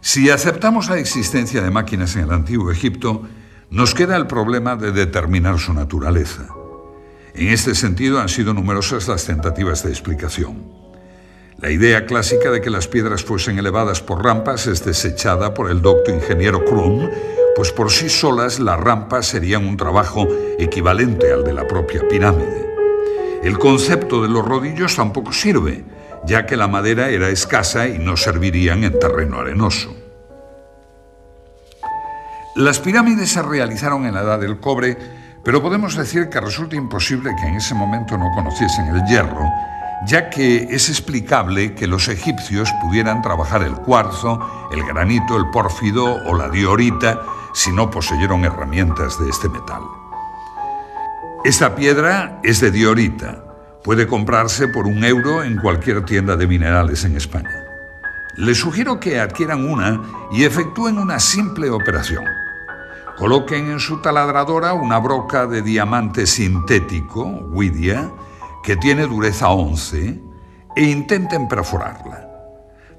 Si aceptamos la existencia de máquinas en el Antiguo Egipto, nos queda el problema de determinar su naturaleza. En este sentido han sido numerosas las tentativas de explicación. La idea clásica de que las piedras fuesen elevadas por rampas es desechada por el docto ingeniero Krum, pues por sí solas las rampas serían un trabajo equivalente al de la propia pirámide. El concepto de los rodillos tampoco sirve, ya que la madera era escasa y no servirían en terreno arenoso. Las pirámides se realizaron en la Edad del Cobre, pero podemos decir que resulta imposible que en ese momento no conociesen el hierro, ya que es explicable que los egipcios pudieran trabajar el cuarzo, el granito, el pórfido o la diorita si no poseyeron herramientas de este metal. Esta piedra es de diorita. Puede comprarse por €1 en cualquier tienda de minerales en España. Les sugiero que adquieran una y efectúen una simple operación. Coloquen en su taladradora una broca de diamante sintético, Widia, que tiene dureza 11, e intenten perforarla.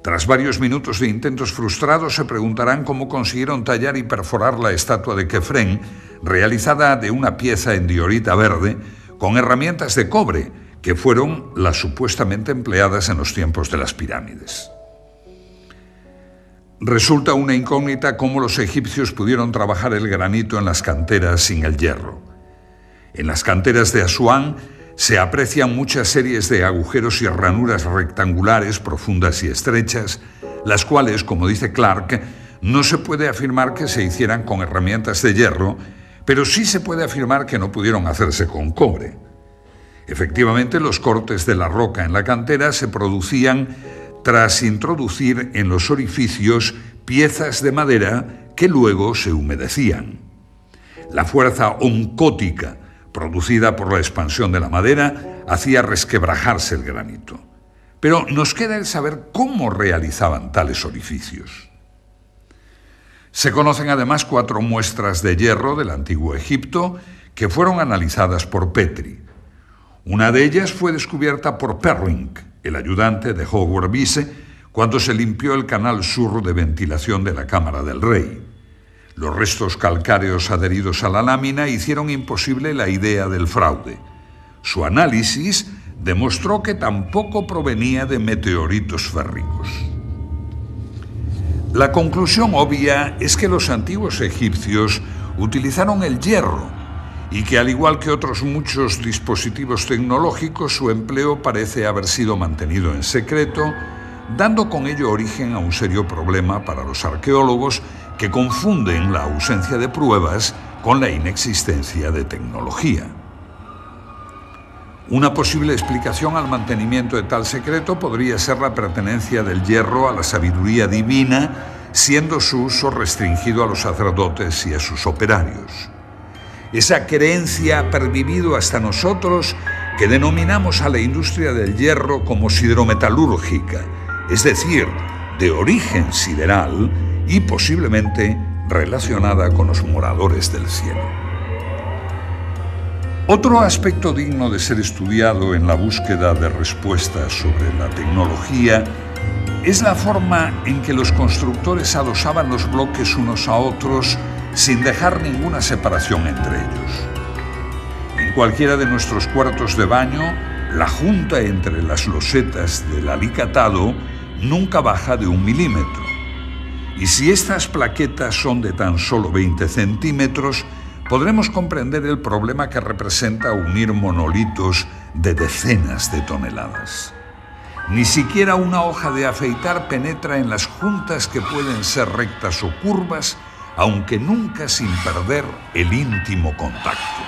Tras varios minutos de intentos frustrados, se preguntarán cómo consiguieron tallar y perforar la estatua de Kefren, realizada de una pieza en diorita verde, con herramientas de cobre, que fueron las supuestamente empleadas en los tiempos de las pirámides. Resulta una incógnita cómo los egipcios pudieron trabajar el granito en las canteras sin el hierro. En las canteras de Asuán se aprecian muchas series de agujeros y ranuras rectangulares profundas y estrechas, las cuales, como dice Clark, no se puede afirmar que se hicieran con herramientas de hierro, pero sí se puede afirmar que no pudieron hacerse con cobre. Efectivamente, los cortes de la roca en la cantera se producían tras introducir en los orificios piezas de madera que luego se humedecían. La fuerza oncótica producida por la expansión de la madera hacía resquebrajarse el granito. Pero nos queda el saber cómo realizaban tales orificios. Se conocen además 4 muestras de hierro del Antiguo Egipto que fueron analizadas por Petrie. Una de ellas fue descubierta por Perring, el ayudante de Howard Beese, cuando se limpió el canal sur de ventilación de la Cámara del Rey. Los restos calcáreos adheridos a la lámina hicieron imposible la idea del fraude. Su análisis demostró que tampoco provenía de meteoritos férricos. La conclusión obvia es que los antiguos egipcios utilizaron el hierro y que, al igual que otros muchos dispositivos tecnológicos, su empleo parece haber sido mantenido en secreto, dando con ello origen a un serio problema para los arqueólogos que confunden la ausencia de pruebas con la inexistencia de tecnología. Una posible explicación al mantenimiento de tal secreto podría ser la pertenencia del hierro a la sabiduría divina, siendo su uso restringido a los sacerdotes y a sus operarios. Esa creencia ha pervivido hasta nosotros, que denominamos a la industria del hierro como siderometalúrgica, es decir, de origen sideral y posiblemente relacionada con los moradores del cielo. Otro aspecto digno de ser estudiado en la búsqueda de respuestas sobre la tecnología es la forma en que los constructores adosaban los bloques unos a otros sin dejar ninguna separación entre ellos. En cualquiera de nuestros cuartos de baño, la junta entre las losetas del alicatado nunca baja de 1 milímetro. Y si estas plaquetas son de tan solo 20 centímetros, podremos comprender el problema que representa unir monolitos de decenas de toneladas. Ni siquiera una hoja de afeitar penetra en las juntas que pueden ser rectas o curvas, aunque nunca sin perder el íntimo contacto.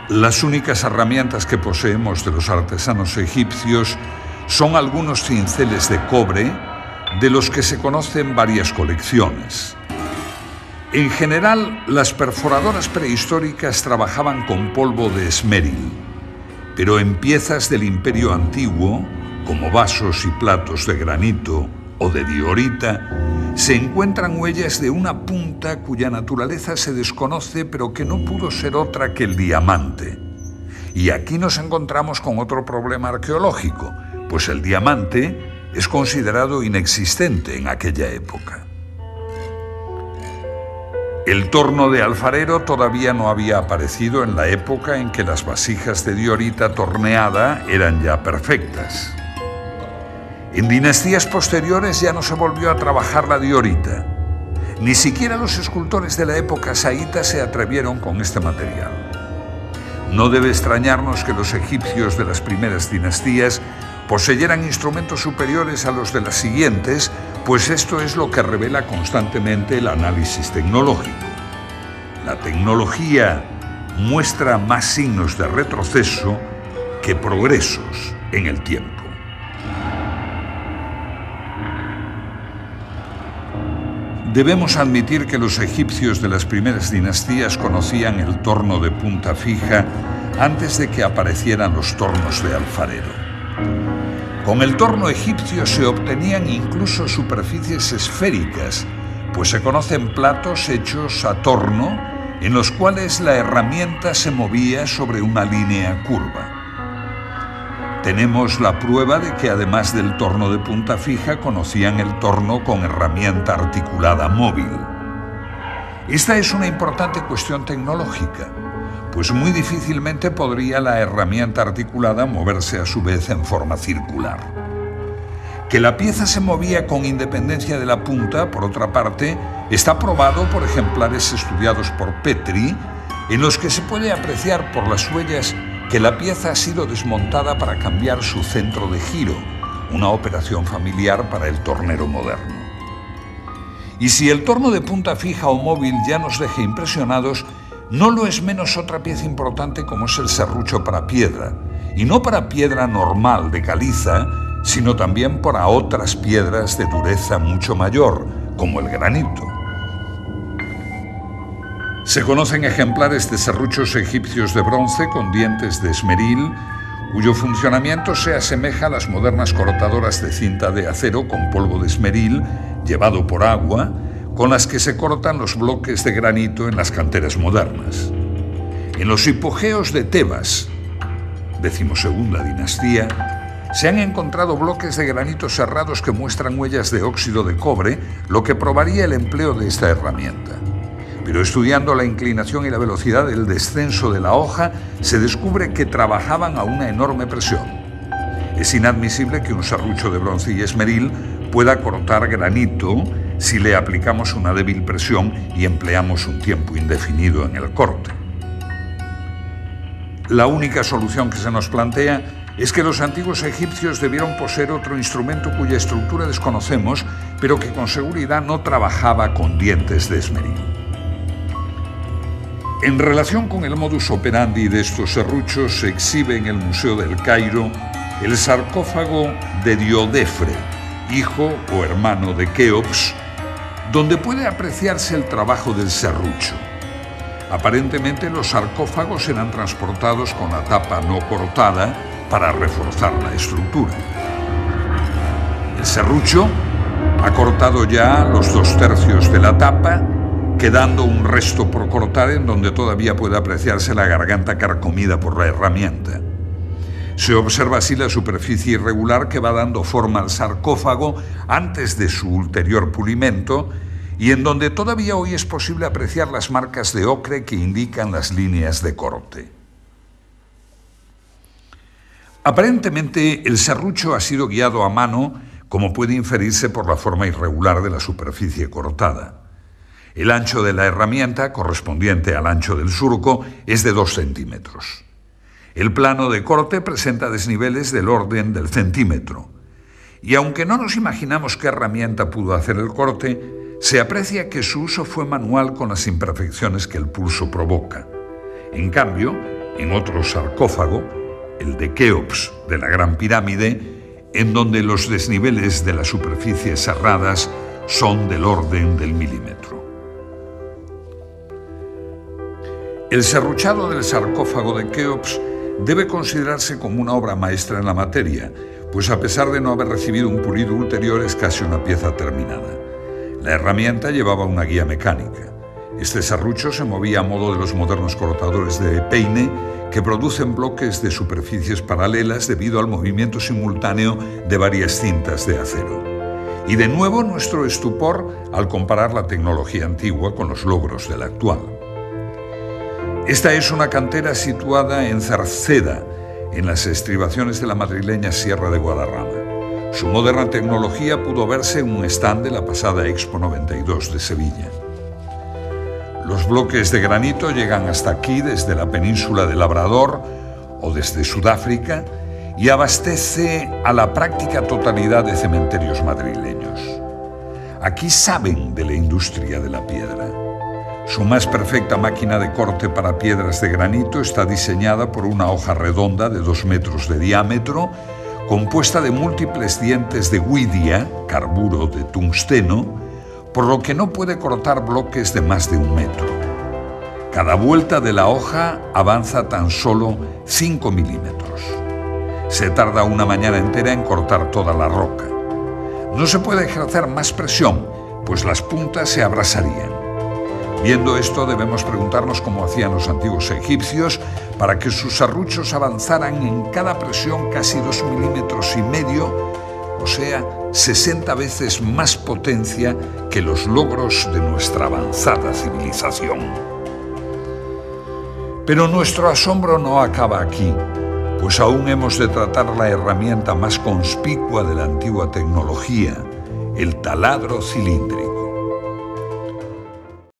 Las únicas herramientas que poseemos de los artesanos egipcios son algunos cinceles de cobre, de los que se conocen varias colecciones. En general, las perforadoras prehistóricas trabajaban con polvo de esmeril, pero en piezas del Imperio Antiguo, como vasos y platos de granito o de diorita, se encuentran huellas de una punta cuya naturaleza se desconoce, pero que no pudo ser otra que el diamante. Y aquí nos encontramos con otro problema arqueológico, pues el diamante es considerado inexistente en aquella época. El torno de alfarero todavía no había aparecido en la época en que las vasijas de diorita torneada eran ya perfectas. En dinastías posteriores ya no se volvió a trabajar la diorita. Ni siquiera los escultores de la época saíta se atrevieron con este material. No debe extrañarnos que los egipcios de las primeras dinastías poseyeran instrumentos superiores a los de las siguientes, pues esto es lo que revela constantemente el análisis tecnológico. La tecnología muestra más signos de retroceso que progresos en el tiempo. Debemos admitir que los egipcios de las primeras dinastías conocían el torno de punta fija antes de que aparecieran los tornos de alfarero. Con el torno egipcio se obtenían incluso superficies esféricas, pues se conocen platos hechos a torno en los cuales la herramienta se movía sobre una línea curva. Tenemos la prueba de que además del torno de punta fija conocían el torno con herramienta articulada móvil. Esta es una importante cuestión tecnológica, pues muy difícilmente podría la herramienta articulada moverse a su vez en forma circular. Que la pieza se movía con independencia de la punta, por otra parte, está probado por ejemplares estudiados por Petrie, en los que se puede apreciar por las huellas que la pieza ha sido desmontada para cambiar su centro de giro, una operación familiar para el tornero moderno. Y si el torno de punta fija o móvil ya nos deja impresionados, no lo es menos otra pieza importante como es el serrucho para piedra, y no para piedra normal de caliza, sino también para otras piedras de dureza mucho mayor, como el granito. Se conocen ejemplares de serruchos egipcios de bronce con dientes de esmeril, cuyo funcionamiento se asemeja a las modernas cortadoras de cinta de acero con polvo de esmeril llevado por agua, con las que se cortan los bloques de granito en las canteras modernas. En los hipogeos de Tebas, 12ª dinastía, se han encontrado bloques de granito serrados que muestran huellas de óxido de cobre, lo que probaría el empleo de esta herramienta. Pero estudiando la inclinación y la velocidad del descenso de la hoja, se descubre que trabajaban a una enorme presión. Es inadmisible que un serrucho de bronce y esmeril pueda cortar granito si le aplicamos una débil presión y empleamos un tiempo indefinido en el corte. La única solución que se nos plantea es que los antiguos egipcios debieron poseer otro instrumento cuya estructura desconocemos, pero que con seguridad no trabajaba con dientes de esmeril. En relación con el modus operandi de estos serruchos, se exhibe en el Museo del Cairo el sarcófago de Diodefre, hijo o hermano de Keops, donde puede apreciarse el trabajo del serrucho. Aparentemente los sarcófagos eran transportados con la tapa no cortada para reforzar la estructura. El serrucho ha cortado ya los 2/3 de la tapa, quedando un resto por cortar en donde todavía puede apreciarse la garganta carcomida por la herramienta. Se observa así la superficie irregular que va dando forma al sarcófago antes de su ulterior pulimento y en donde todavía hoy es posible apreciar las marcas de ocre que indican las líneas de corte. Aparentemente, el serrucho ha sido guiado a mano, como puede inferirse por la forma irregular de la superficie cortada. El ancho de la herramienta, correspondiente al ancho del surco, es de 2 centímetros. El plano de corte presenta desniveles del orden del centímetro. Y aunque no nos imaginamos qué herramienta pudo hacer el corte, se aprecia que su uso fue manual con las imperfecciones que el pulso provoca. En cambio, en otro sarcófago, el de Keops de la Gran Pirámide, en donde los desniveles de las superficies serradas son del orden del milímetro. El serruchado del sarcófago de Keops debe considerarse como una obra maestra en la materia, pues a pesar de no haber recibido un pulido ulterior es casi una pieza terminada. La herramienta llevaba una guía mecánica. Este serrucho se movía a modo de los modernos cortadores de peine que producen bloques de superficies paralelas debido al movimiento simultáneo de varias cintas de acero. Y de nuevo nuestro estupor al comparar la tecnología antigua con los logros de la actual. Esta es una cantera situada en Cerceda, en las estribaciones de la madrileña Sierra de Guadarrama. Su moderna tecnología pudo verse en un stand de la pasada Expo 92 de Sevilla. Los bloques de granito llegan hasta aquí desde la península de Labrador o desde Sudáfrica y abastece a la práctica totalidad de cementerios madrileños. Aquí saben de la industria de la piedra. Su más perfecta máquina de corte para piedras de granito está diseñada por una hoja redonda de 2 metros de diámetro, compuesta de múltiples dientes de huidia, carburo de tungsteno, por lo que no puede cortar bloques de más de 1 metro. Cada vuelta de la hoja avanza tan solo 5 milímetros. Se tarda una mañana entera en cortar toda la roca. No se puede ejercer más presión, pues las puntas se abrasarían. Viendo esto, debemos preguntarnos cómo hacían los antiguos egipcios para que sus serruchos avanzaran en cada presión casi 2,5 milímetros, o sea, 60 veces más potencia que los logros de nuestra avanzada civilización. Pero nuestro asombro no acaba aquí, pues aún hemos de tratar la herramienta más conspicua de la antigua tecnología, el taladro cilíndrico.